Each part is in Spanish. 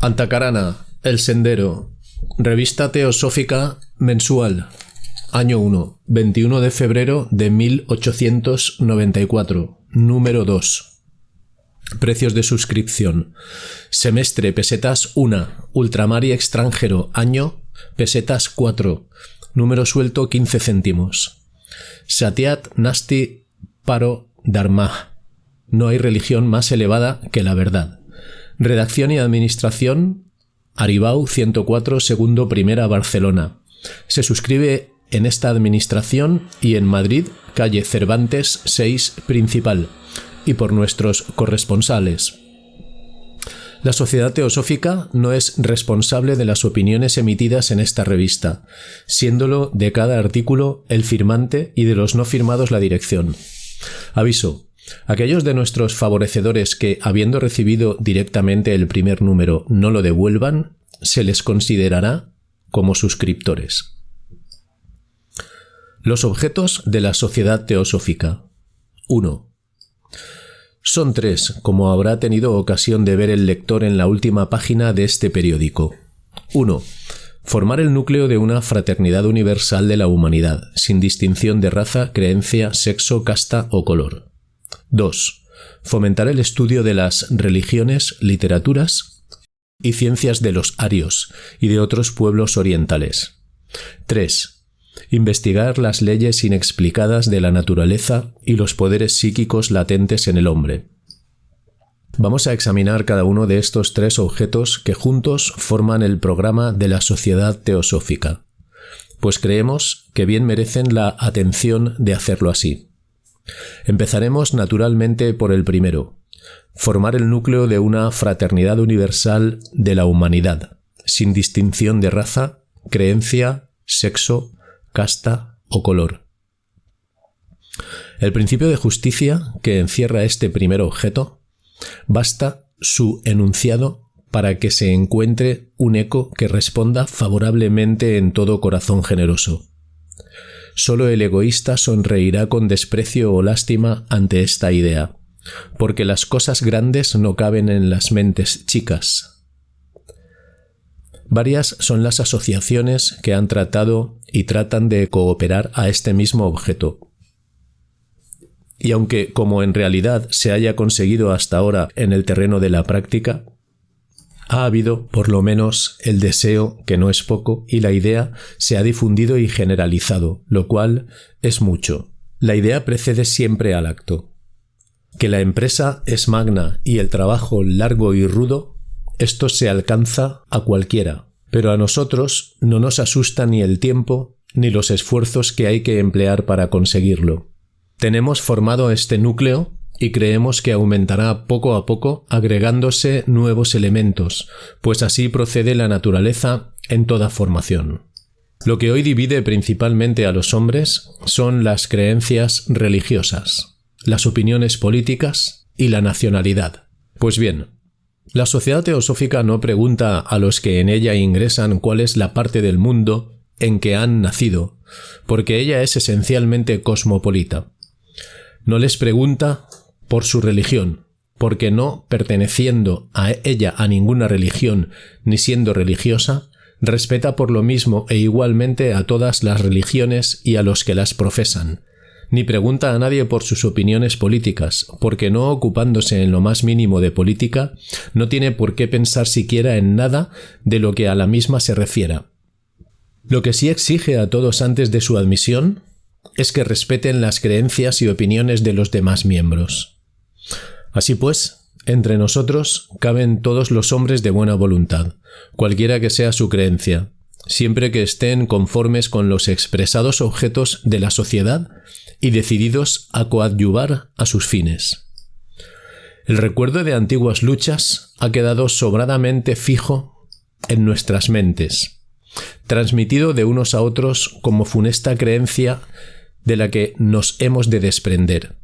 Antacarana, El Sendero, Revista Teosófica Mensual, Año 1, 21 de febrero de 1894, número 2. Precios de suscripción. Semestre, pesetas 1, ultramar y extranjero, año, pesetas 4, número suelto 15 céntimos. Satyat Nasti Paro Dharma. No hay religión más elevada que la verdad. Redacción y administración, Aribau 104, segundo primera, Barcelona. Se suscribe en esta administración y en Madrid, calle Cervantes 6, principal, y por nuestros corresponsales. La Sociedad Teosófica no es responsable de las opiniones emitidas en esta revista, siéndolo de cada artículo el firmante y de los no firmados la dirección. Aviso: aquellos de nuestros favorecedores que, habiendo recibido directamente el primer número, no lo devuelvan, se les considerará como suscriptores. Los objetos de la Sociedad Teosófica. 1. Son 3, como habrá tenido ocasión de ver el lector en la última página de este periódico. 1. Formar el núcleo de una fraternidad universal de la humanidad, sin distinción de raza, creencia, sexo, casta o color. 2. Fomentar el estudio de las religiones, literaturas y ciencias de los arios y de otros pueblos orientales. 3. Investigar las leyes inexplicadas de la naturaleza y los poderes psíquicos latentes en el hombre. Vamos a examinar cada uno de estos 3 objetos que juntos forman el programa de la Sociedad Teosófica, pues creemos que bien merecen la atención de hacerlo así. Empezaremos naturalmente por el primero: formar el núcleo de una fraternidad universal de la humanidad, sin distinción de raza, creencia, sexo, casta o color. El principio de justicia que encierra este primer objeto, basta su enunciado para que se encuentre un eco que responda favorablemente en todo corazón generoso. Solo el egoísta sonreirá con desprecio o lástima ante esta idea, porque las cosas grandes no caben en las mentes chicas. Varias son las asociaciones que han tratado y tratan de cooperar a este mismo objeto. Y aunque, como en realidad se haya conseguido hasta ahora en el terreno de la práctica, ha habido, por lo menos, el deseo, que no es poco, y la idea se ha difundido y generalizado, lo cual es mucho. La idea precede siempre al acto. Que la empresa es magna y el trabajo largo y rudo, esto se alcanza a cualquiera, pero a nosotros no nos asusta ni el tiempo ni los esfuerzos que hay que emplear para conseguirlo. Tenemos formado este núcleo y creemos que aumentará poco a poco agregándose nuevos elementos, pues así procede la naturaleza en toda formación. Lo que hoy divide principalmente a los hombres son las creencias religiosas, las opiniones políticas y la nacionalidad. Pues bien, la Sociedad Teosófica no pregunta a los que en ella ingresan cuál es la parte del mundo en que han nacido, porque ella es esencialmente cosmopolita. No les pregunta por su religión, porque no perteneciendo a ella a ninguna religión ni siendo religiosa, respeta por lo mismo e igualmente a todas las religiones y a los que las profesan. Ni pregunta a nadie por sus opiniones políticas, porque no ocupándose en lo más mínimo de política, no tiene por qué pensar siquiera en nada de lo que a la misma se refiera. Lo que sí exige a todos antes de su admisión es que respeten las creencias y opiniones de los demás miembros. Así pues, entre nosotros caben todos los hombres de buena voluntad, cualquiera que sea su creencia, siempre que estén conformes con los expresados objetos de la sociedad y decididos a coadyuvar a sus fines. El recuerdo de antiguas luchas ha quedado sobradamente fijo en nuestras mentes, transmitido de unos a otros como funesta creencia de la que nos hemos de desprender.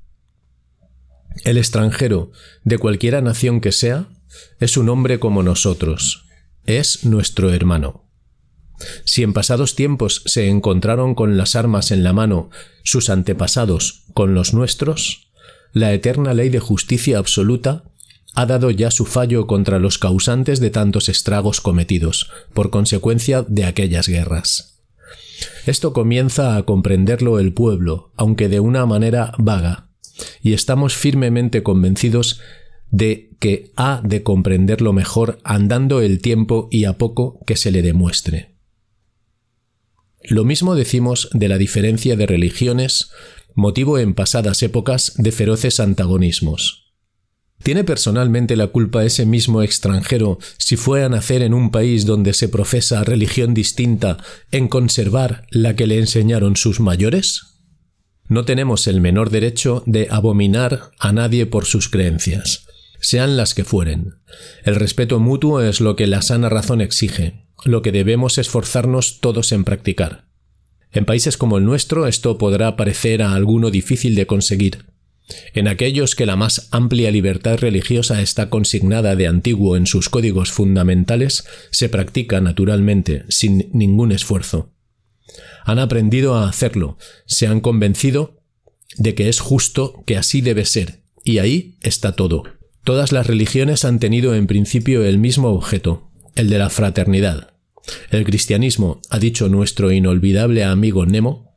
El extranjero, de cualquiera nación que sea, es un hombre como nosotros, es nuestro hermano. Si en pasados tiempos se encontraron con las armas en la mano sus antepasados con los nuestros, la eterna ley de justicia absoluta ha dado ya su fallo contra los causantes de tantos estragos cometidos, por consecuencia de aquellas guerras. Esto comienza a comprenderlo el pueblo, aunque de una manera vaga, y estamos firmemente convencidos de que ha de comprenderlo mejor andando el tiempo y a poco que se le demuestre. Lo mismo decimos de la diferencia de religiones, motivo en pasadas épocas de feroces antagonismos. ¿Tiene personalmente la culpa ese mismo extranjero si fue a nacer en un país donde se profesa religión distinta en conservar la que le enseñaron sus mayores? No tenemos el menor derecho de abominar a nadie por sus creencias, sean las que fueren. El respeto mutuo es lo que la sana razón exige, lo que debemos esforzarnos todos en practicar. En países como el nuestro esto podrá parecer a alguno difícil de conseguir. En aquellos que la más amplia libertad religiosa está consignada de antiguo en sus códigos fundamentales, se practica naturalmente, sin ningún esfuerzo. Han aprendido a hacerlo, se han convencido de que es justo, que así debe ser, y ahí está todo. Todas las religiones han tenido en principio el mismo objeto, el de la fraternidad. El cristianismo, ha dicho nuestro inolvidable amigo Nemo,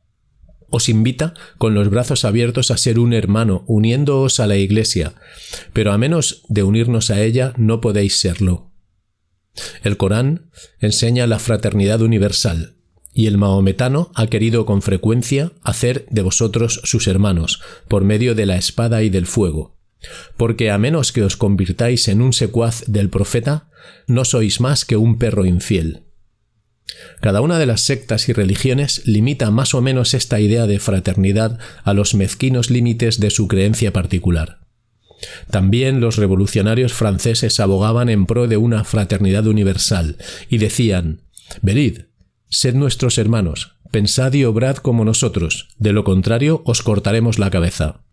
os invita con los brazos abiertos a ser un hermano, uniéndoos a la Iglesia, pero a menos de unirnos a ella no podéis serlo. El Corán enseña la fraternidad universal, y el mahometano ha querido con frecuencia hacer de vosotros sus hermanos, por medio de la espada y del fuego. Porque a menos que os convirtáis en un secuaz del profeta, no sois más que un perro infiel. Cada una de las sectas y religiones limita más o menos esta idea de fraternidad a los mezquinos límites de su creencia particular. También los revolucionarios franceses abogaban en pro de una fraternidad universal y decían: «Venid, sed nuestros hermanos, pensad y obrad como nosotros, de lo contrario os cortaremos la cabeza».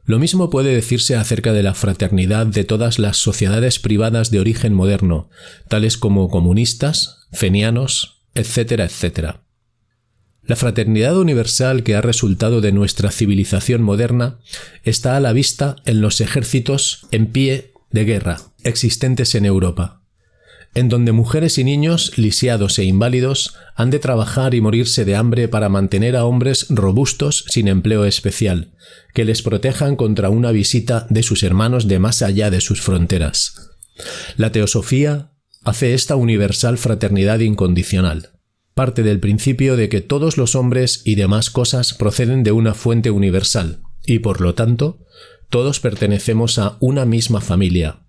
Lo mismo puede decirse acerca de la fraternidad de todas las sociedades privadas de origen moderno, tales como comunistas, fenianos, etcétera, etcétera. La fraternidad universal que ha resultado de nuestra civilización moderna está a la vista en los ejércitos en pie de guerra existentes en Europa, en donde mujeres y niños, lisiados e inválidos, han de trabajar y morirse de hambre para mantener a hombres robustos sin empleo especial, que les protejan contra una visita de sus hermanos de más allá de sus fronteras. La teosofía hace esta universal fraternidad incondicional. Parte del principio de que todos los hombres y demás cosas proceden de una fuente universal, y por lo tanto, todos pertenecemos a una misma familia,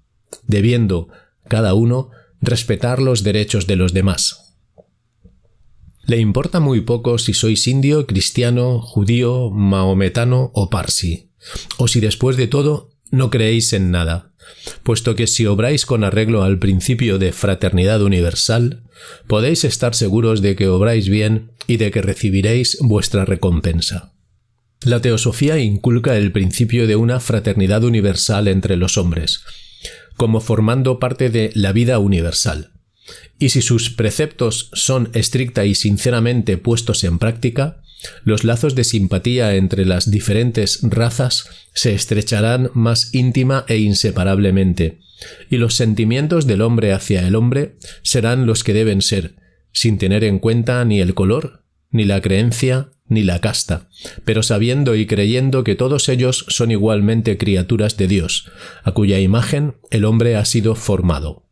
debiendo, cada uno, respetar los derechos de los demás. Le importa muy poco si sois indio, cristiano, judío, mahometano o parsi, o si después de todo no creéis en nada, puesto que si obráis con arreglo al principio de fraternidad universal, podéis estar seguros de que obráis bien y de que recibiréis vuestra recompensa. La teosofía inculca el principio de una fraternidad universal entre los hombres, como formando parte de la vida universal. Y si sus preceptos son estricta y sinceramente puestos en práctica, los lazos de simpatía entre las diferentes razas se estrecharán más íntima e inseparablemente, y los sentimientos del hombre hacia el hombre serán los que deben ser, sin tener en cuenta ni el color, ni la creencia, ni la casta, pero sabiendo y creyendo que todos ellos son igualmente criaturas de Dios, a cuya imagen el hombre ha sido formado.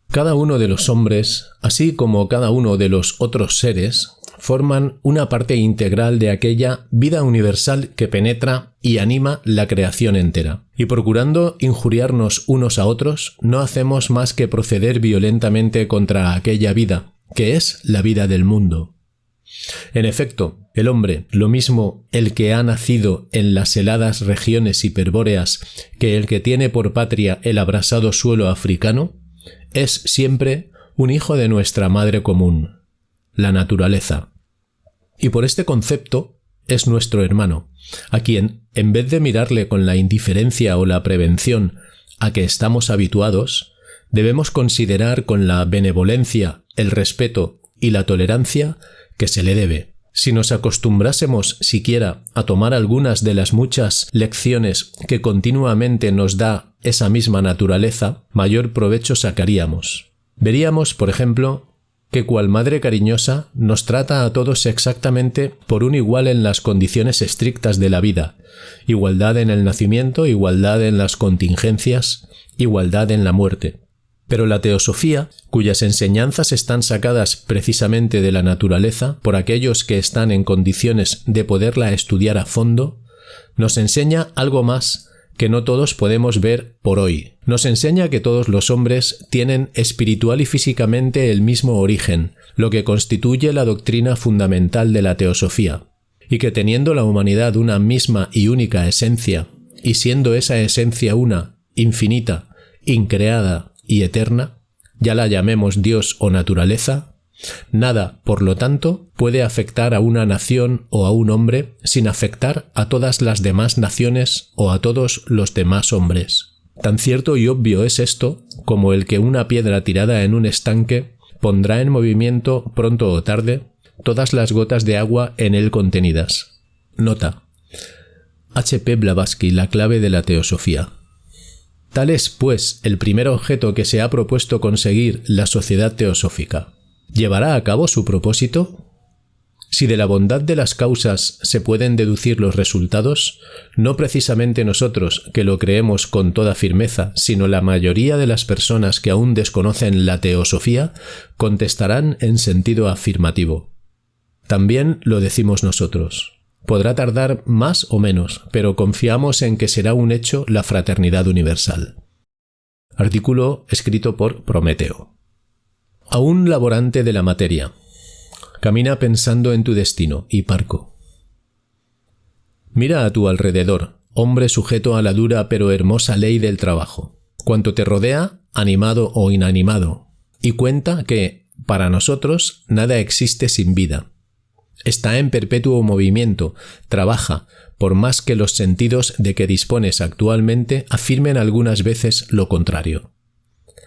Cada uno de los hombres, así como cada uno de los otros seres, forman una parte integral de aquella vida universal que penetra y anima la creación entera. Y procurando injuriarnos unos a otros, no hacemos más que proceder violentamente contra aquella vida, que es la vida del mundo. En efecto, el hombre, lo mismo el que ha nacido en las heladas regiones hiperbóreas que el que tiene por patria el abrasado suelo africano, es siempre un hijo de nuestra madre común, la naturaleza. Y por este concepto es nuestro hermano, a quien, en vez de mirarle con la indiferencia o la prevención a que estamos habituados, debemos considerar con la benevolencia, el respeto y la tolerancia que se le debe. Si nos acostumbrásemos siquiera a tomar algunas de las muchas lecciones que continuamente nos da esa misma naturaleza, mayor provecho sacaríamos. Veríamos, por ejemplo, que cual madre cariñosa nos trata a todos exactamente por un igual en las condiciones estrictas de la vida, igualdad en el nacimiento, igualdad en las contingencias, igualdad en la muerte. Pero la teosofía, cuyas enseñanzas están sacadas precisamente de la naturaleza por aquellos que están en condiciones de poderla estudiar a fondo, nos enseña algo más que no todos podemos ver por hoy. Nos enseña que todos los hombres tienen espiritual y físicamente el mismo origen, lo que constituye la doctrina fundamental de la teosofía, y que teniendo la humanidad una misma y única esencia, y siendo esa esencia una, infinita, increada y eterna, ya la llamemos Dios o naturaleza, nada, por lo tanto, puede afectar a una nación o a un hombre sin afectar a todas las demás naciones o a todos los demás hombres. Tan cierto y obvio es esto como el que una piedra tirada en un estanque pondrá en movimiento, pronto o tarde, todas las gotas de agua en él contenidas. Nota. H.P. Blavatsky, La clave de la teosofía. Tal es, pues, el primer objeto que se ha propuesto conseguir la sociedad teosófica. ¿Llevará a cabo su propósito? Si de la bondad de las causas se pueden deducir los resultados, no precisamente nosotros, que lo creemos con toda firmeza, sino la mayoría de las personas que aún desconocen la teosofía, contestarán en sentido afirmativo. También lo decimos nosotros. Podrá tardar más o menos, pero confiamos en que será un hecho la fraternidad universal. Artículo escrito por Prometeo. A un laborante de la materia. Camina pensando en tu destino, Hiparco. Mira a tu alrededor, hombre sujeto a la dura pero hermosa ley del trabajo. Cuanto te rodea, animado o inanimado, y cuenta que, para nosotros, nada existe sin vida. Está en perpetuo movimiento, trabaja, por más que los sentidos de que dispones actualmente afirmen algunas veces lo contrario.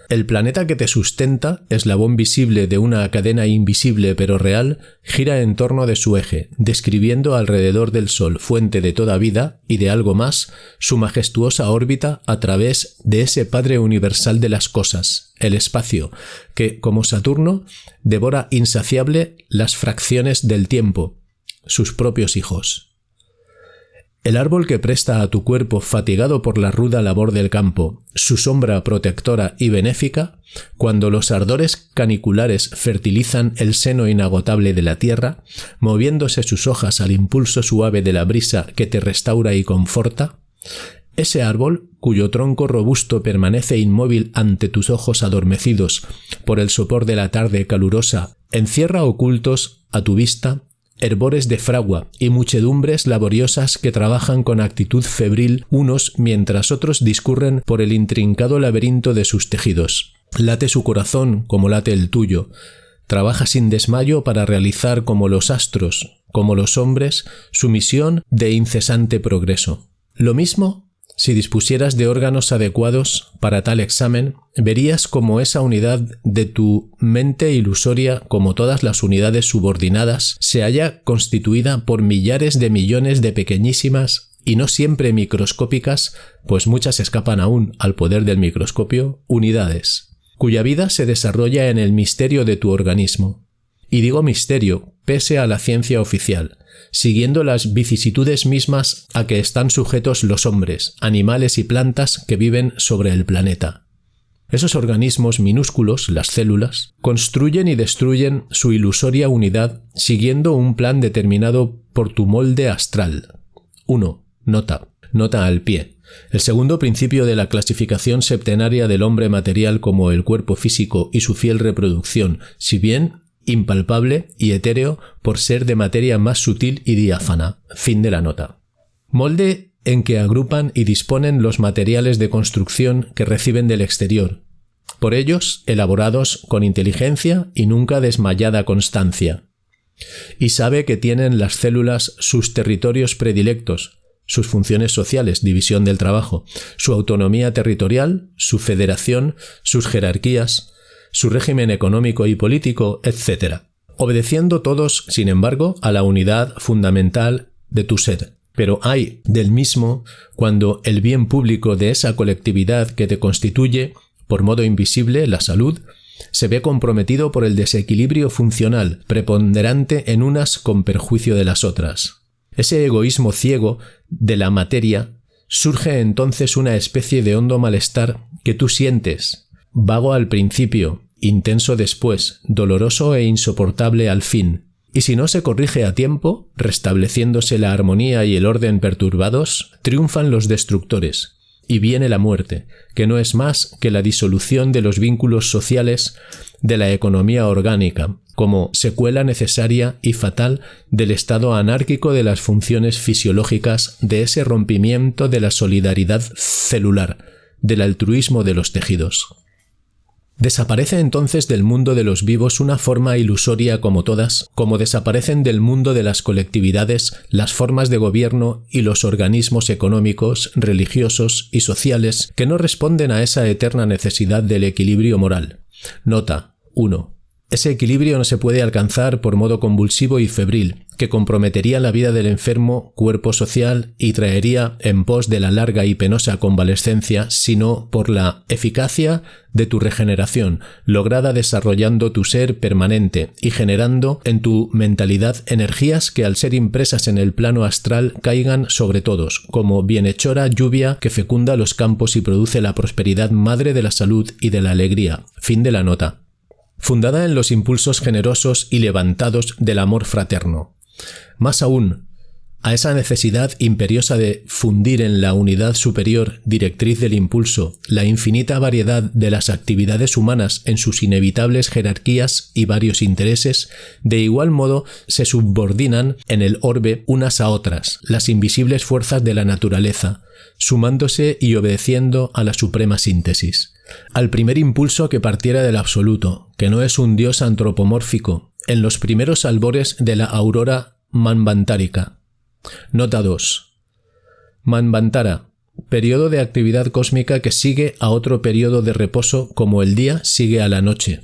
El planeta que te sustenta, eslabón visible de una cadena invisible pero real, gira en torno de su eje, describiendo alrededor del Sol, fuente de toda vida y de algo más, su majestuosa órbita a través de ese Padre universal de las cosas, el espacio, que, como Saturno, devora insaciable las fracciones del tiempo, sus propios hijos. El árbol que presta a tu cuerpo fatigado por la ruda labor del campo, su sombra protectora y benéfica, cuando los ardores caniculares fertilizan el seno inagotable de la tierra, moviéndose sus hojas al impulso suave de la brisa que te restaura y conforta, ese árbol, cuyo tronco robusto permanece inmóvil ante tus ojos adormecidos por el sopor de la tarde calurosa, encierra ocultos a tu vista herbores de fragua y muchedumbres laboriosas que trabajan con actitud febril unos mientras otros discurren por el intrincado laberinto de sus tejidos. Late su corazón como late el tuyo. Trabaja sin desmayo para realizar como los astros, como los hombres, su misión de incesante progreso. Lo mismo, si dispusieras de órganos adecuados para tal examen, verías como esa unidad de tu mente ilusoria, como todas las unidades subordinadas, se halla constituida por millares de millones de pequeñísimas y no siempre microscópicas, pues muchas escapan aún al poder del microscopio, unidades, cuya vida se desarrolla en el misterio de tu organismo. Y digo misterio, pese a la ciencia oficial, siguiendo las vicisitudes mismas a que están sujetos los hombres, animales y plantas que viven sobre el planeta. Esos organismos minúsculos, las células, construyen y destruyen su ilusoria unidad siguiendo un plan determinado por tu molde astral. 1. Nota al pie. El segundo principio de la clasificación septenaria del hombre material como el cuerpo físico y su fiel reproducción, si bien impalpable y etéreo por ser de materia más sutil y diáfana. Fin de la nota. Molde en que agrupan y disponen los materiales de construcción que reciben del exterior, por ellos elaborados con inteligencia y nunca desmayada constancia. Y sabe que tienen las células sus territorios predilectos, sus funciones sociales, división del trabajo, su autonomía territorial, su federación, sus jerarquías, su régimen económico y político, etc., obedeciendo todos, sin embargo, a la unidad fundamental de tu ser, pero ay del mismo cuando el bien público de esa colectividad que te constituye, por modo invisible, la salud, se ve comprometido por el desequilibrio funcional preponderante en unas con perjuicio de las otras. Ese egoísmo ciego de la materia surge entonces una especie de hondo malestar que tú sientes, vago al principio, intenso después, doloroso e insoportable al fin. Y si no se corrige a tiempo, restableciéndose la armonía y el orden perturbados, triunfan los destructores, y viene la muerte, que no es más que la disolución de los vínculos sociales de la economía orgánica, como secuela necesaria y fatal del estado anárquico de las funciones fisiológicas, de ese rompimiento de la solidaridad celular, del altruismo de los tejidos. Desaparece entonces del mundo de los vivos una forma ilusoria como todas, como desaparecen del mundo de las colectividades las formas de gobierno y los organismos económicos, religiosos y sociales que no responden a esa eterna necesidad del equilibrio moral. Nota 1. Ese equilibrio no se puede alcanzar por modo convulsivo y febril, que comprometería la vida del enfermo, cuerpo social y traería en pos de la larga y penosa convalescencia, sino por la eficacia de tu regeneración, lograda desarrollando tu ser permanente y generando en tu mentalidad energías que al ser impresas en el plano astral caigan sobre todos, como bienhechora lluvia que fecunda los campos y produce la prosperidad madre de la salud y de la alegría. Fin de la nota. Fundada en los impulsos generosos y levantados del amor fraterno. Más aún, a esa necesidad imperiosa de fundir en la unidad superior, directriz del impulso, la infinita variedad de las actividades humanas en sus inevitables jerarquías y varios intereses, de igual modo se subordinan en el orbe unas a otras, las invisibles fuerzas de la naturaleza, sumándose y obedeciendo a la suprema síntesis. Al primer impulso que partiera del absoluto, que no es un dios antropomórfico, en los primeros albores de la aurora manvantárica. Nota 2. Manvantara, periodo de actividad cósmica que sigue a otro periodo de reposo como el día sigue a la noche.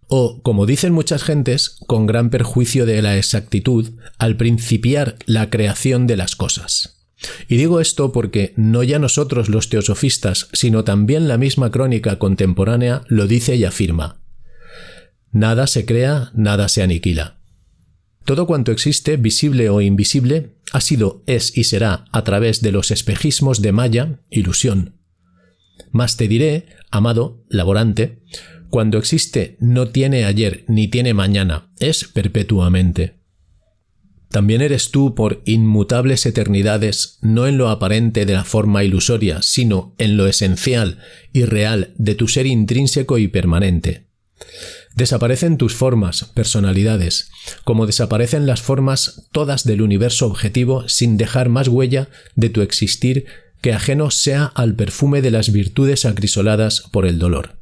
O, como dicen muchas gentes, con gran perjuicio de la exactitud, al principiar la creación de las cosas. Y digo esto porque no ya nosotros los teosofistas, sino también la misma crónica contemporánea lo dice y afirma. Nada se crea, nada se aniquila. Todo cuanto existe, visible o invisible, ha sido, es y será a través de los espejismos de Maya, ilusión. Mas te diré, amado, laborante, cuando existe no tiene ayer ni tiene mañana, es perpetuamente. También eres tú por inmutables eternidades, no en lo aparente de la forma ilusoria, sino en lo esencial y real de tu ser intrínseco y permanente. Desaparecen tus formas, personalidades, como desaparecen las formas todas del universo objetivo sin dejar más huella de tu existir que ajeno sea al perfume de las virtudes acrisoladas por el dolor.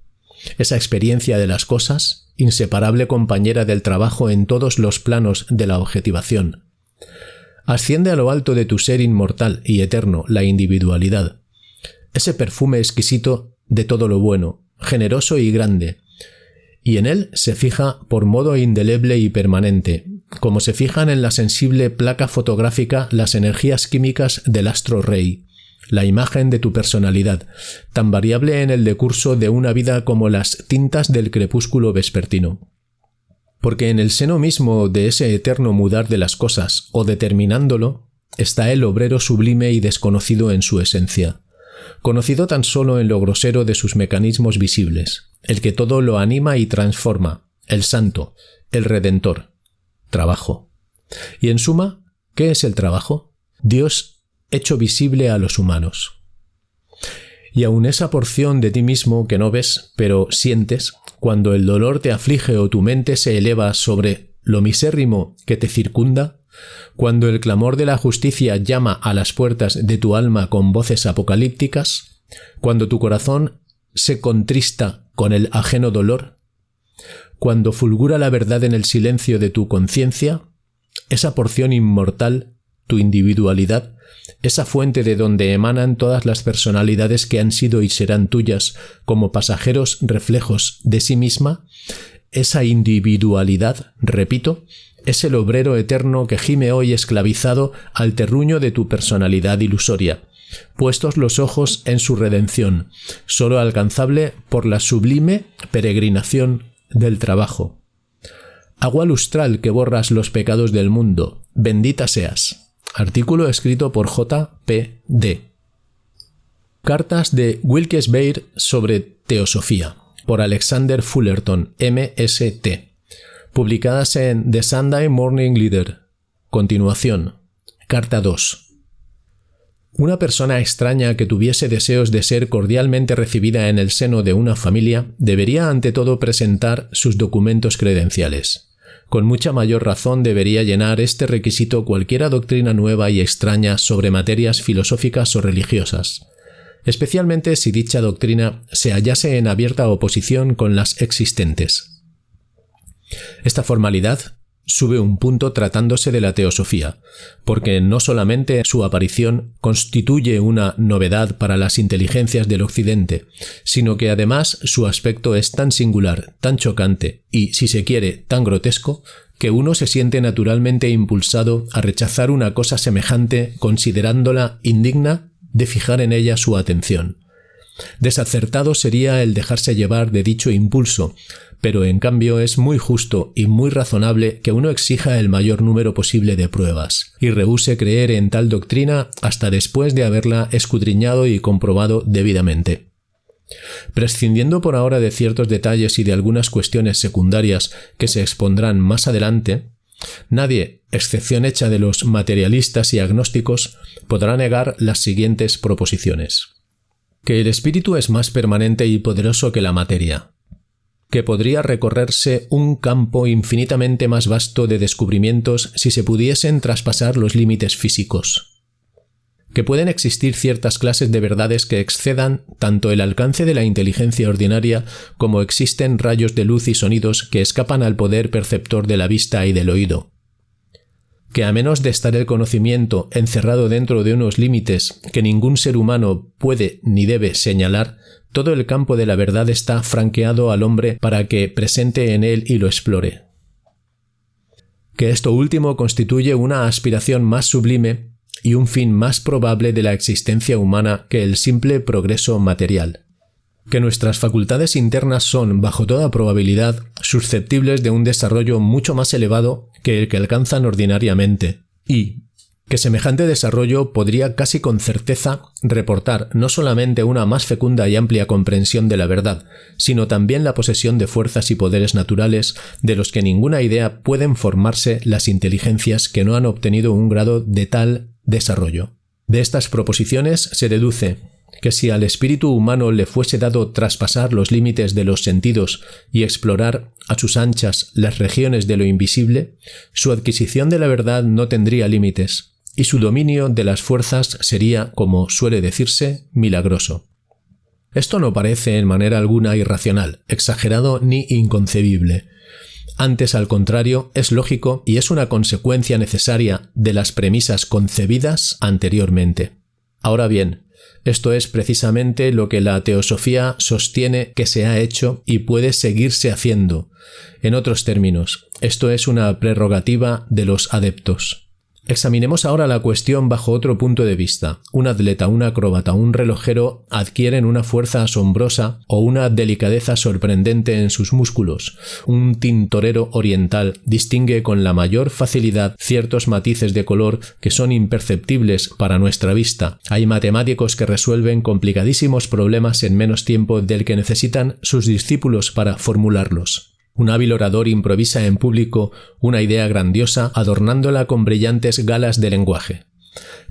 Esa experiencia de las cosas, inseparable compañera del trabajo en todos los planos de la objetivación. Asciende a lo alto de tu ser inmortal y eterno, la individualidad. Ese perfume exquisito de todo lo bueno, generoso y grande, y en él se fija por modo indeleble y permanente, como se fijan en la sensible placa fotográfica las energías químicas del astro rey, la imagen de tu personalidad, tan variable en el decurso de una vida como las tintas del crepúsculo vespertino. Porque en el seno mismo de ese eterno mudar de las cosas, o determinándolo, está el obrero sublime y desconocido en su esencia, conocido tan solo en lo grosero de sus mecanismos visibles, el que todo lo anima y transforma, el santo, el redentor, trabajo. Y en suma, ¿qué es el trabajo? Dios hecho visible a los humanos. Y aun esa porción de ti mismo que no ves, pero sientes, cuando el dolor te aflige o tu mente se eleva sobre lo misérrimo que te circunda, cuando el clamor de la justicia llama a las puertas de tu alma con voces apocalípticas, cuando tu corazón se contrista con el ajeno dolor, cuando fulgura la verdad en el silencio de tu conciencia, esa porción inmortal, tu individualidad, esa fuente de donde emanan todas las personalidades que han sido y serán tuyas como pasajeros reflejos de sí misma, esa individualidad, repito, es el obrero eterno que gime hoy esclavizado al terruño de tu personalidad ilusoria, puestos los ojos en su redención, sólo alcanzable por la sublime peregrinación del trabajo. Agua lustral que borras los pecados del mundo, bendita seas. Artículo escrito por J.P.D. Cartas de Wilkes-Barre sobre Teosofía, por Alexander Fullerton, M.S.T. Publicadas en The Sunday Morning Leader. Continuación. Carta 2. Una persona extraña que tuviese deseos de ser cordialmente recibida en el seno de una familia debería ante todo presentar sus documentos credenciales. Con mucha mayor razón debería llenar este requisito cualquiera doctrina nueva y extraña sobre materias filosóficas o religiosas, especialmente si dicha doctrina se hallase en abierta oposición con las existentes. Esta formalidad sube un punto tratándose de la teosofía, porque no solamente su aparición constituye una novedad para las inteligencias del Occidente, sino que además su aspecto es tan singular, tan chocante y, si se quiere, tan grotesco, que uno se siente naturalmente impulsado a rechazar una cosa semejante considerándola indigna de fijar en ella su atención. Desacertado sería el dejarse llevar de dicho impulso, pero en cambio es muy justo y muy razonable que uno exija el mayor número posible de pruebas, y rehúse creer en tal doctrina hasta después de haberla escudriñado y comprobado debidamente. Prescindiendo por ahora de ciertos detalles y de algunas cuestiones secundarias que se expondrán más adelante, nadie, excepción hecha de los materialistas y agnósticos, podrá negar las siguientes proposiciones. Que el espíritu es más permanente y poderoso que la materia. Que podría recorrerse un campo infinitamente más vasto de descubrimientos si se pudiesen traspasar los límites físicos. Que pueden existir ciertas clases de verdades que excedan tanto el alcance de la inteligencia ordinaria como existen rayos de luz y sonidos que escapan al poder perceptor de la vista y del oído. Que a menos de estar el conocimiento encerrado dentro de unos límites que ningún ser humano puede ni debe señalar, todo el campo de la verdad está franqueado al hombre para que presente en él y lo explore. Que esto último constituye una aspiración más sublime y un fin más probable de la existencia humana que el simple progreso material. Que nuestras facultades internas son, bajo toda probabilidad, susceptibles de un desarrollo mucho más elevado que el que alcanzan ordinariamente, y que semejante desarrollo podría casi con certeza reportar no solamente una más fecunda y amplia comprensión de la verdad, sino también la posesión de fuerzas y poderes naturales de los que ninguna idea pueden formarse las inteligencias que no han obtenido un grado de tal desarrollo. De estas proposiciones se deduce que si al espíritu humano le fuese dado traspasar los límites de los sentidos y explorar a sus anchas las regiones de lo invisible, su adquisición de la verdad no tendría límites, y su dominio de las fuerzas sería, como suele decirse, milagroso. Esto no parece en manera alguna irracional, exagerado ni inconcebible. Antes, al contrario, es lógico y es una consecuencia necesaria de las premisas concebidas anteriormente. Ahora bien, esto es precisamente lo que la teosofía sostiene que se ha hecho y puede seguirse haciendo. En otros términos, esto es una prerrogativa de los adeptos. Examinemos ahora la cuestión bajo otro punto de vista. Un atleta, un acróbata, un relojero adquieren una fuerza asombrosa o una delicadeza sorprendente en sus músculos. Un tintorero oriental distingue con la mayor facilidad ciertos matices de color que son imperceptibles para nuestra vista. Hay matemáticos que resuelven complicadísimos problemas en menos tiempo del que necesitan sus discípulos para formularlos. Un hábil orador improvisa en público una idea grandiosa adornándola con brillantes galas de lenguaje.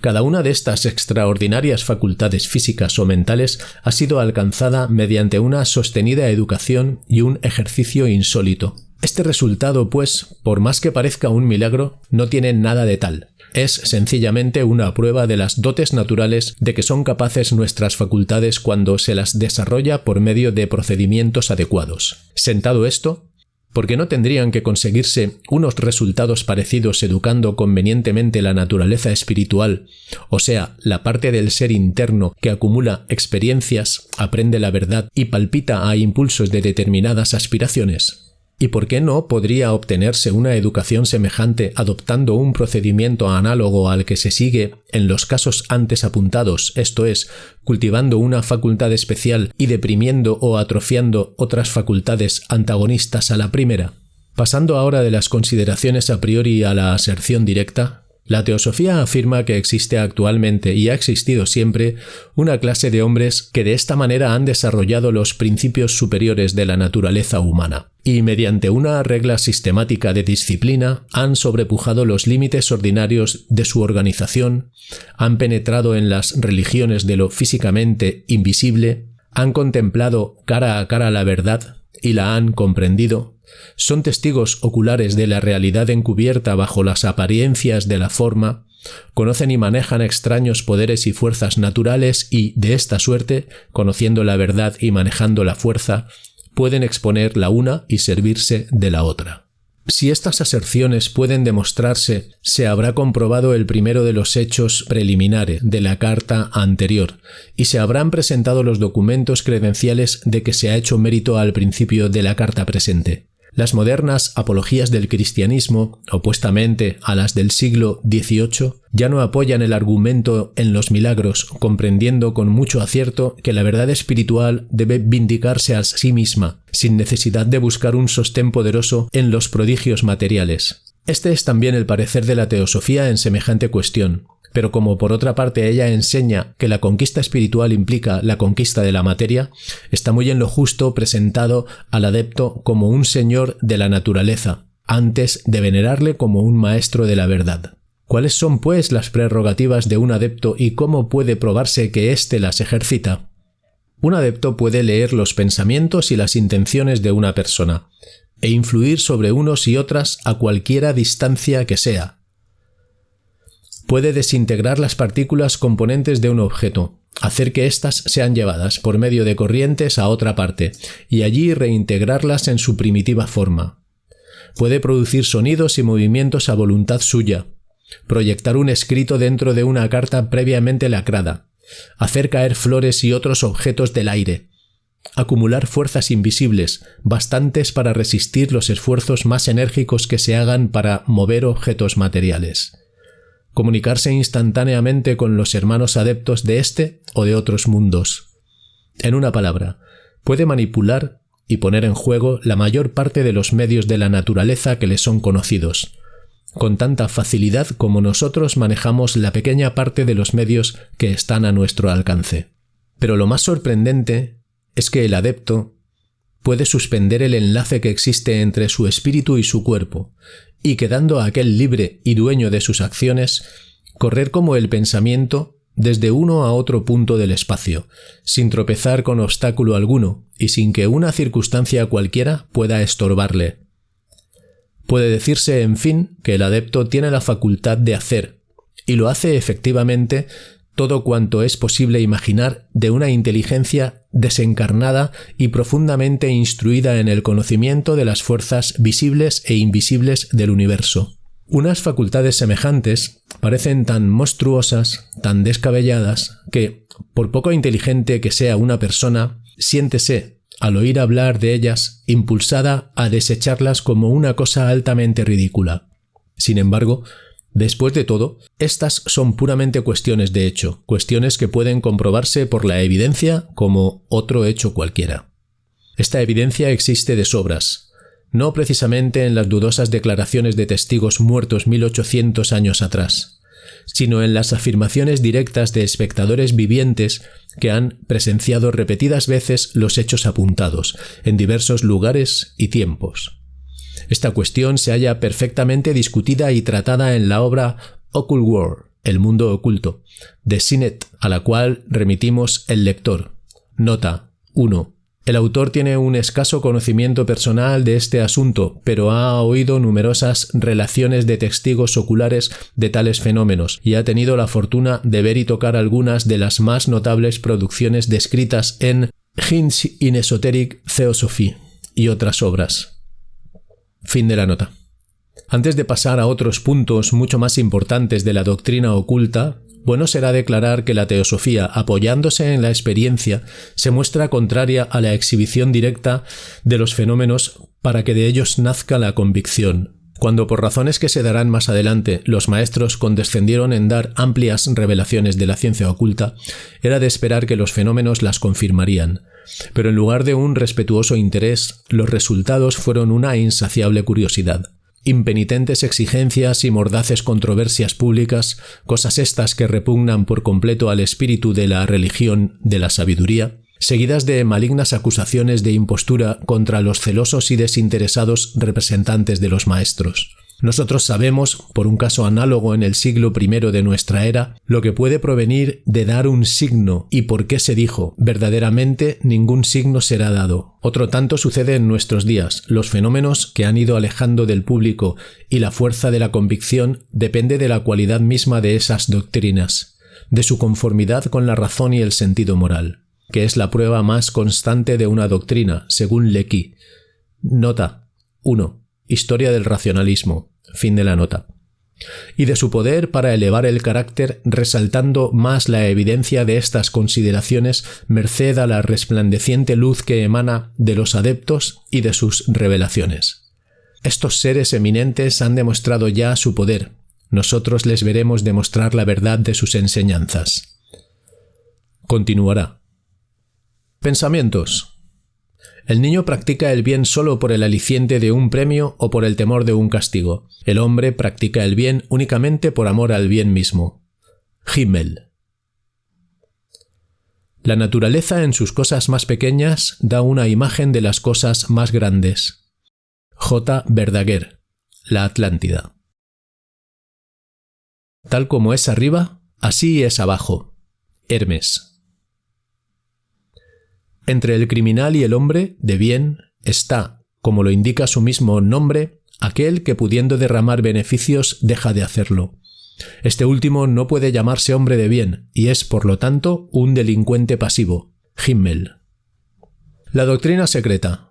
Cada una de estas extraordinarias facultades físicas o mentales ha sido alcanzada mediante una sostenida educación y un ejercicio insólito. Este resultado, pues, por más que parezca un milagro, no tiene nada de tal. Es sencillamente una prueba de las dotes naturales de que son capaces nuestras facultades cuando se las desarrolla por medio de procedimientos adecuados. Sentado esto, ¿por qué no tendrían que conseguirse unos resultados parecidos educando convenientemente la naturaleza espiritual, o sea, la parte del ser interno que acumula experiencias, aprende la verdad y palpita a impulsos de determinadas aspiraciones? ¿Y por qué no podría obtenerse una educación semejante adoptando un procedimiento análogo al que se sigue en los casos antes apuntados, esto es, cultivando una facultad especial y deprimiendo o atrofiando otras facultades antagonistas a la primera? Pasando ahora de las consideraciones a priori a la aserción directa, la teosofía afirma que existe actualmente y ha existido siempre una clase de hombres que de esta manera han desarrollado los principios superiores de la naturaleza humana y mediante una regla sistemática de disciplina han sobrepujado los límites ordinarios de su organización, han penetrado en las religiones de lo físicamente invisible, han contemplado cara a cara la verdad y la han comprendido, son testigos oculares de la realidad encubierta bajo las apariencias de la forma, conocen y manejan extraños poderes y fuerzas naturales y, de esta suerte, conociendo la verdad y manejando la fuerza, pueden exponer la una y servirse de la otra. Si estas aserciones pueden demostrarse, se habrá comprobado el primero de los hechos preliminares de la carta anterior, y se habrán presentado los documentos credenciales de que se ha hecho mérito al principio de la carta presente. Las modernas apologías del cristianismo, opuestamente a las del siglo XVIII, ya no apoyan el argumento en los milagros, comprendiendo con mucho acierto que la verdad espiritual debe vindicarse a sí misma, sin necesidad de buscar un sostén poderoso en los prodigios materiales. Este es también el parecer de la teosofía en semejante cuestión. Pero como por otra parte ella enseña que la conquista espiritual implica la conquista de la materia, está muy en lo justo presentado al adepto como un señor de la naturaleza, antes de venerarle como un maestro de la verdad. ¿Cuáles son, pues, las prerrogativas de un adepto y cómo puede probarse que éste las ejercita? Un adepto puede leer los pensamientos y las intenciones de una persona, e influir sobre unos y otras a cualquiera distancia que sea. Puede desintegrar las partículas componentes de un objeto, hacer que éstas sean llevadas por medio de corrientes a otra parte, y allí reintegrarlas en su primitiva forma. Puede producir sonidos y movimientos a voluntad suya, proyectar un escrito dentro de una carta previamente lacrada, hacer caer flores y otros objetos del aire, acumular fuerzas invisibles, bastantes para resistir los esfuerzos más enérgicos que se hagan para mover objetos materiales. Comunicarse instantáneamente con los hermanos adeptos de este o de otros mundos. En una palabra, puede manipular y poner en juego la mayor parte de los medios de la naturaleza que le son conocidos, con tanta facilidad como nosotros manejamos la pequeña parte de los medios que están a nuestro alcance. Pero lo más sorprendente es que el adepto puede suspender el enlace que existe entre su espíritu y su cuerpo, y quedando aquel libre y dueño de sus acciones, correr como el pensamiento desde uno a otro punto del espacio, sin tropezar con obstáculo alguno y sin que una circunstancia cualquiera pueda estorbarle. Puede decirse, en fin, que el adepto tiene la facultad de hacer, y lo hace efectivamente, todo cuanto es posible imaginar de una inteligencia desencarnada y profundamente instruida en el conocimiento de las fuerzas visibles e invisibles del universo. Unas facultades semejantes parecen tan monstruosas, tan descabelladas, que, por poco inteligente que sea una persona, siéntese, al oír hablar de ellas, impulsada a desecharlas como una cosa altamente ridícula. Sin embargo, después de todo, estas son puramente cuestiones de hecho, cuestiones que pueden comprobarse por la evidencia como otro hecho cualquiera. Esta evidencia existe de sobras, no precisamente en las dudosas declaraciones de testigos muertos 1800 años atrás, sino en las afirmaciones directas de espectadores vivientes que han presenciado repetidas veces los hechos apuntados, en diversos lugares y tiempos. Esta cuestión se halla perfectamente discutida y tratada en la obra Occult World, el mundo oculto, de Sinnett, a la cual remitimos el lector. Nota 1. El autor tiene un escaso conocimiento personal de este asunto, pero ha oído numerosas relaciones de testigos oculares de tales fenómenos y ha tenido la fortuna de ver y tocar algunas de las más notables producciones descritas en Hints in Esoteric Theosophy y otras obras. Fin de la nota. Antes de pasar a otros puntos mucho más importantes de la doctrina oculta, bueno será declarar que la teosofía, apoyándose en la experiencia, se muestra contraria a la exhibición directa de los fenómenos para que de ellos nazca la convicción. Cuando por razones que se darán más adelante los maestros condescendieron en dar amplias revelaciones de la ciencia oculta, era de esperar que los fenómenos las confirmarían. Pero en lugar de un respetuoso interés, los resultados fueron una insaciable curiosidad. Impenitentes exigencias y mordaces controversias públicas, cosas estas que repugnan por completo al espíritu de la religión de la sabiduría, seguidas de malignas acusaciones de impostura contra los celosos y desinteresados representantes de los maestros. Nosotros sabemos, por un caso análogo en el siglo I de nuestra era, lo que puede provenir de dar un signo y por qué se dijo, verdaderamente ningún signo será dado. Otro tanto sucede en nuestros días. Los fenómenos que han ido alejando del público y la fuerza de la convicción depende de la cualidad misma de esas doctrinas, de su conformidad con la razón y el sentido moral, que es la prueba más constante de una doctrina, según Lecky. Nota 1. Historia del racionalismo. Fin de la nota. Y de su poder para elevar el carácter, resaltando más la evidencia de estas consideraciones merced a la resplandeciente luz que emana de los adeptos y de sus revelaciones. Estos seres eminentes han demostrado ya su poder. Nosotros les veremos demostrar la verdad de sus enseñanzas. Continuará. Pensamientos. El niño practica el bien solo por el aliciente de un premio o por el temor de un castigo. El hombre practica el bien únicamente por amor al bien mismo. Himmel. La naturaleza en sus cosas más pequeñas da una imagen de las cosas más grandes. J. Verdaguer. La Atlántida. Tal como es arriba, así es abajo. Hermes. Entre el criminal y el hombre de bien está, como lo indica su mismo nombre, aquel que pudiendo derramar beneficios deja de hacerlo. Este último no puede llamarse hombre de bien y es, por lo tanto, un delincuente pasivo. Himmel. La doctrina secreta.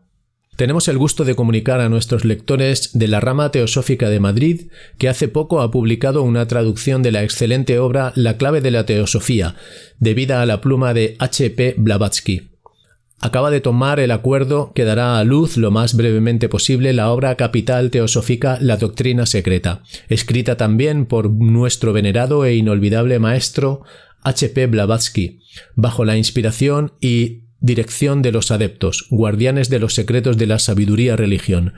Tenemos el gusto de comunicar a nuestros lectores de la rama teosófica de Madrid que hace poco ha publicado una traducción de la excelente obra La clave de la teosofía, debida a la pluma de H.P. Blavatsky. Acaba de tomar el acuerdo que dará a luz lo más brevemente posible la obra capital teosófica La doctrina secreta, escrita también por nuestro venerado e inolvidable maestro H.P. Blavatsky, bajo la inspiración y dirección de los adeptos, guardianes de los secretos de la sabiduría religión,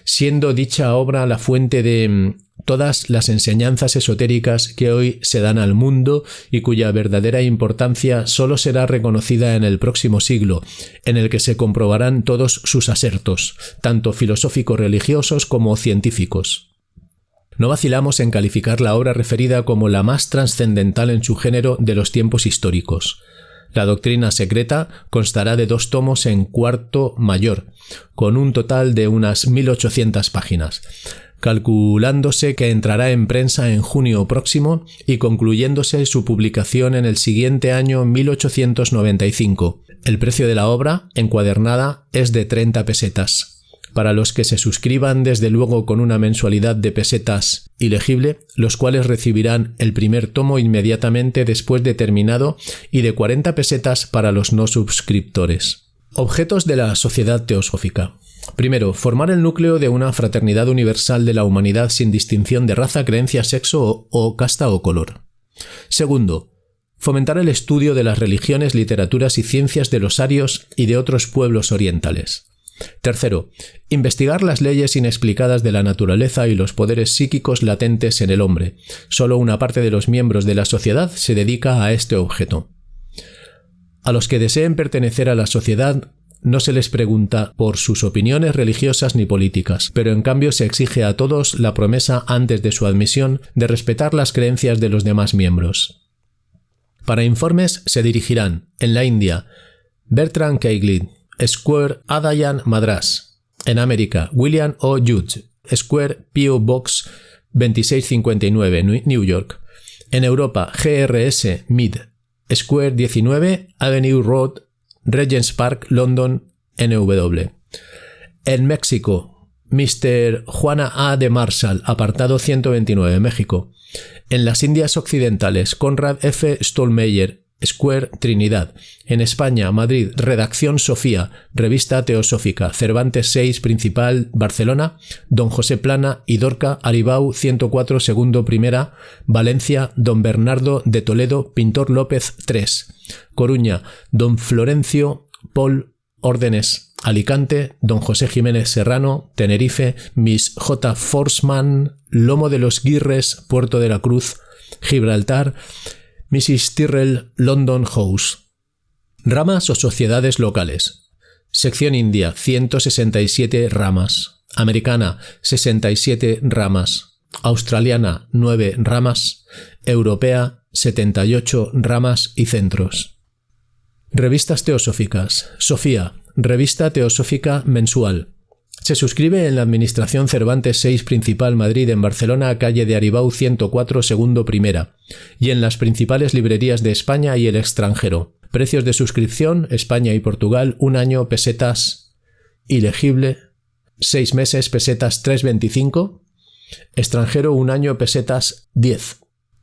siendo dicha obra la fuente de todas las enseñanzas esotéricas que hoy se dan al mundo y cuya verdadera importancia solo será reconocida en el próximo siglo, en el que se comprobarán todos sus asertos, tanto filosófico-religiosos como científicos. No vacilamos en calificar la obra referida como la más trascendental en su género de los tiempos históricos. La doctrina secreta constará de 2 tomos en cuarto mayor, con un total de unas 1800 páginas, calculándose que entrará en prensa en junio próximo y concluyéndose su publicación en el siguiente año 1895. El precio de la obra, encuadernada, es de 30 pesetas. Para los que se suscriban desde luego con una mensualidad de pesetas ilegible, los cuales recibirán el primer tomo inmediatamente después de terminado y de 40 pesetas para los no suscriptores. Objetos de la sociedad teosófica. Primero, formar el núcleo de una fraternidad universal de la humanidad sin distinción de raza, creencia, sexo o casta o color. Segundo, fomentar el estudio de las religiones, literaturas y ciencias de los arios y de otros pueblos orientales. Tercero, investigar las leyes inexplicadas de la naturaleza y los poderes psíquicos latentes en el hombre. Solo una parte de los miembros de la sociedad se dedica a este objeto. A los que deseen pertenecer a la sociedad no se les pregunta por sus opiniones religiosas ni políticas, pero en cambio se exige a todos la promesa antes de su admisión de respetar las creencias de los demás miembros. Para informes se dirigirán, en la India, Bertrand Keiglid, Square Adayan Madras. En América, William O. Judge, Square P.O. Box 2659, New York. En Europa, GRS Mid, Square 19, Avenue Road, Regent's Park, London, NW. En México, Mr. Juana A. de Marshall, apartado 129, México. En las Indias Occidentales, Conrad F. Stollmeyer, Square Trinidad. En España, Madrid, Redacción Sofía, Revista Teosófica, Cervantes 6, Principal, Barcelona, Don José Plana y Dorca, Aribau 104, segundo primera, Valencia, Don Bernardo de Toledo, Pintor López 3, Coruña, Don Florencio Pol Órdenes, Alicante, Don José Jiménez Serrano, Tenerife, Miss J. Forsman, Lomo de los Guirres, Puerto de la Cruz, Gibraltar, Mrs. Tyrrell, London House. Ramas o sociedades locales. Sección India, 167 ramas. Americana, 67 ramas. Australiana, 9 ramas. Europea, 78 ramas y centros. Revistas teosóficas. Sofía, Revista Teosófica Mensual. Se suscribe en la Administración Cervantes 6 Principal Madrid en Barcelona, calle de Aribau 104, segundo primera, y en las principales librerías de España y el extranjero. Precios de suscripción: España y Portugal, 1 año, pesetas ilegible, 6 meses, pesetas 3,25, extranjero, 1 año, pesetas 10.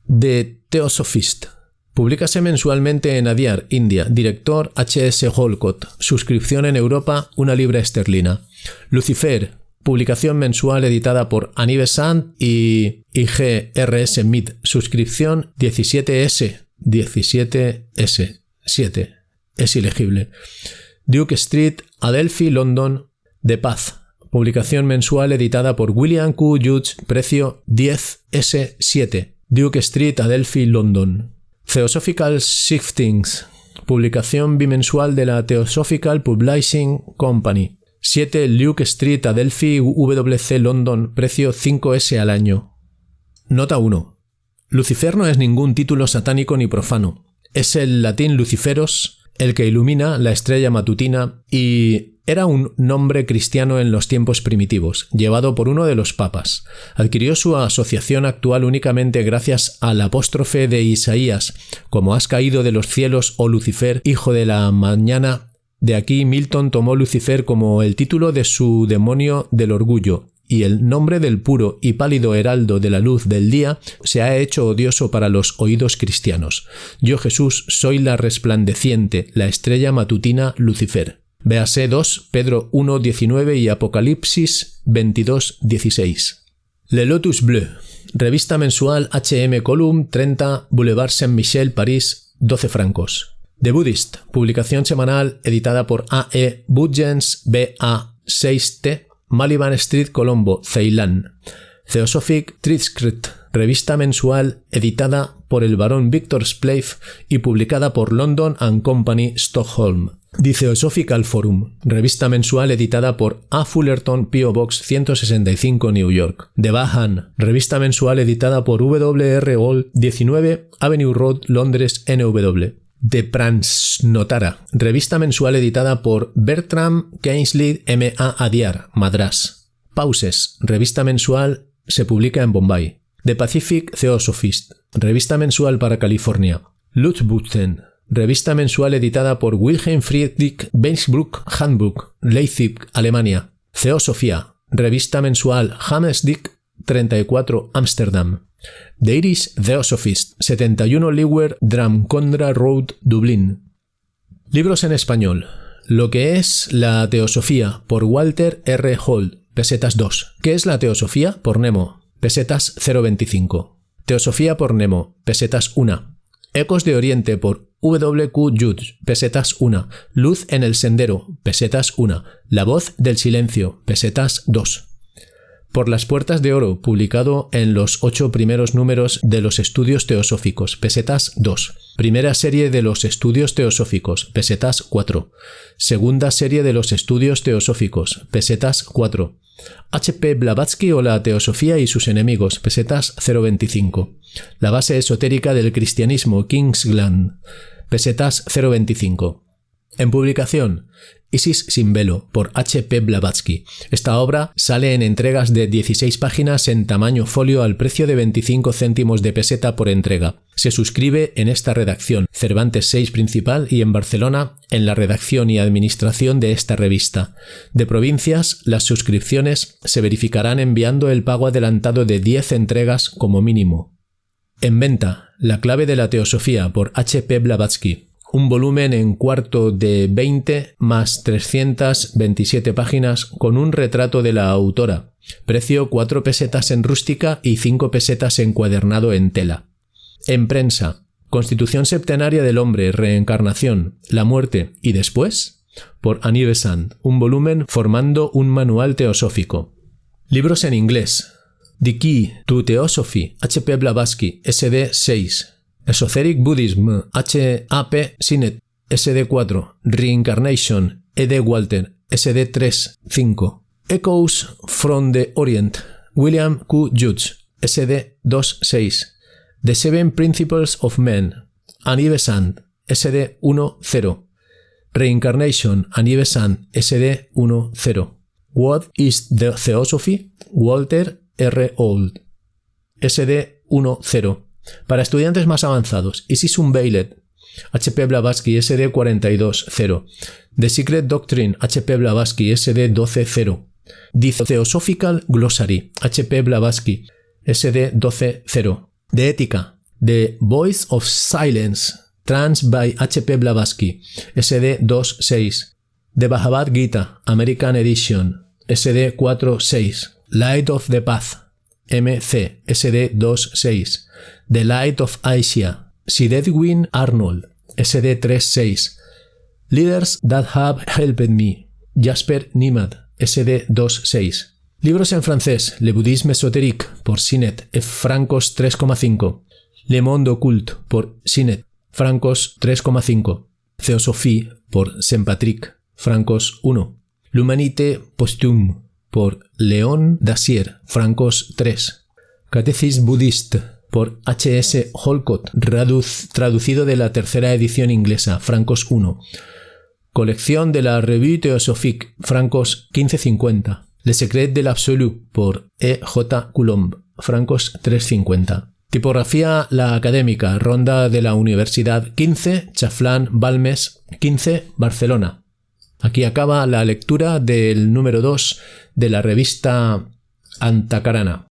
The Theosophist. Publícase mensualmente en Adyar, India. Director H.S. Holcott. Suscripción en Europa, 1 libra esterlina. Lucifer. Publicación mensual editada por Annie Besant y I.G.R.S. Mead. Suscripción 17S. 17S. Es ilegible. Duke Street, Adelphi, London. The Path. Publicación mensual editada por William Q. Judge. Precio 10S7. Duke Street, Adelphi, London. Theosophical Shiftings. Publicación bimensual de la Theosophical Publishing Company. 7 Luke Street, Adelphi, WC, London. Precio 5S al año. Nota 1. Lucifer no es ningún título satánico ni profano. Es el latín Luciferos, el que ilumina la estrella matutina, y era un nombre cristiano en los tiempos primitivos, llevado por uno de los papas. Adquirió su asociación actual únicamente gracias al apóstrofe de Isaías, como has caído de los cielos, oh Lucifer, hijo de la mañana. De aquí Milton tomó Lucifer como el título de su demonio del orgullo, y el nombre del puro y pálido heraldo de la luz del día se ha hecho odioso para los oídos cristianos. Yo, Jesús, soy la resplandeciente, la estrella matutina Lucifer. Véase 2 Pedro 1:19 y Apocalipsis 22:16. Le Lotus Bleu. Revista mensual H.M. Column, 30 Boulevard Saint-Michel, París, 12 francos. The Buddhist. Publicación semanal editada por A.E. Budgens, B.A. 6T, Maliban Street, Colombo, Ceilán. Theosophic Transcript. Revista mensual editada por el barón Victor Splave y publicada por London and Company, Stockholm. The Theosophical Forum. Revista mensual editada por A. Fullerton, P.O. Box 165, New York. The Bahan. Revista mensual editada por W.R. Hall, 19 Avenue Road, Londres, NW. The Pransnotara. Revista mensual editada por Bertram Kingsley, M.A. Adyar, Madrás. Pauses. Revista mensual, se publica en Bombay. The Pacific Theosophist. Revista mensual para California. Lutzbutzen. Revista mensual editada por Wilhelm Friedrich Weinsbruck, Handbuch, Leipzig, Alemania. Theosophia. Revista mensual Hammersdick 34, Ámsterdam. The Irish Theosophist, 71 Lewer Drumcondra Road, Dublín. Libros en español. Lo que es la Teosofía, por Walter R. Hall, pesetas 2. ¿Qué es la Teosofía? Por Nemo, pesetas 0,25. Teosofía por Nemo, pesetas 1. Ecos de Oriente por W.Q. Judge, pesetas 1. Luz en el sendero, pesetas 1. La voz del silencio, pesetas 2. Por las puertas de oro, publicado en los 8 primeros números de los Estudios Teosóficos, pesetas 2. Primera serie de los Estudios Teosóficos, pesetas 4. Segunda serie de los Estudios Teosóficos, pesetas 4. H.P. Blavatsky o la Teosofía y sus enemigos, pesetas 0,25. La base esotérica del cristianismo, Kingsland, pesetas 0,25. En publicación, Isis sin velo, por H.P. Blavatsky. Esta obra sale en entregas de 16 páginas en tamaño folio al precio de 25 céntimos de peseta por entrega. Se suscribe en esta redacción, Cervantes 6 Principal, y en Barcelona, en la redacción y administración de esta revista. De provincias, las suscripciones se verificarán enviando el pago adelantado de 10 entregas como mínimo. En venta, La clave de la teosofía por H.P. Blavatsky. Un volumen en cuarto de 20 más 327 páginas con un retrato de la autora. Precio 4 pesetas en rústica y 5 pesetas encuadernado en tela. En prensa. Constitución septenaria del hombre, reencarnación, la muerte y después, por Annie Besant, un volumen formando un manual teosófico. Libros en inglés. The Key to Theosophy, H.P. Blavatsky, SD 6. Esoteric Buddhism, H.A.P. Sinnett, SD 4. Reincarnation, E.D. Walter, SD 3, 5. Echoes from the Orient, William Q. Judge, SD 2, 6. The Seven Principles of Men, Annie Besant, SD 1, 0. Reincarnation, Annie Besant, SD 1, 0. What is the Theosophy? Walter R. Old, SD 1, 0. Para estudiantes más avanzados, Isis Unveiled, H.P. Blavatsky, SD 42, 0. The Secret Doctrine, H.P. Blavatsky, SD 12, 0. The Theosophical Glossary, H.P. Blavatsky, SD 12, 0. De Ética, The Voice of Silence, Trans by H.P. Blavatsky, SD 2, 6. The Bhagavad Gita, American Edition, SD 4, 6. Light of the Path, MC, SD 2, 6. The Light of Asia, Sid Edwin Arnold, SD 3, 6. Leaders That Have Helped Me, Jasper Nimad, SD 2, 6. Libros en francés, Le Bouddhisme Ésotérique, por Sinnett, francos 3,5. Le Monde Occulte, por Sinnett, francos 3,5. Theosophie, por Saint Patrick, francos 1. L'Humanité Posthume, por Léon Dassier, francos 3. Catéchisme Bouddhiste, por H.S. Holcott, traducido de la tercera edición inglesa, francos 1. Colección de la Revue Théosophique, francos 15,50. Le Secret de l'Absolu, por E.J. Coulomb, francos 3,50. Tipografía La Académica, Ronda de la Universidad 15, Chaflán, Balmes 15, Barcelona. Aquí acaba la lectura del número 2 de la revista Antacarana.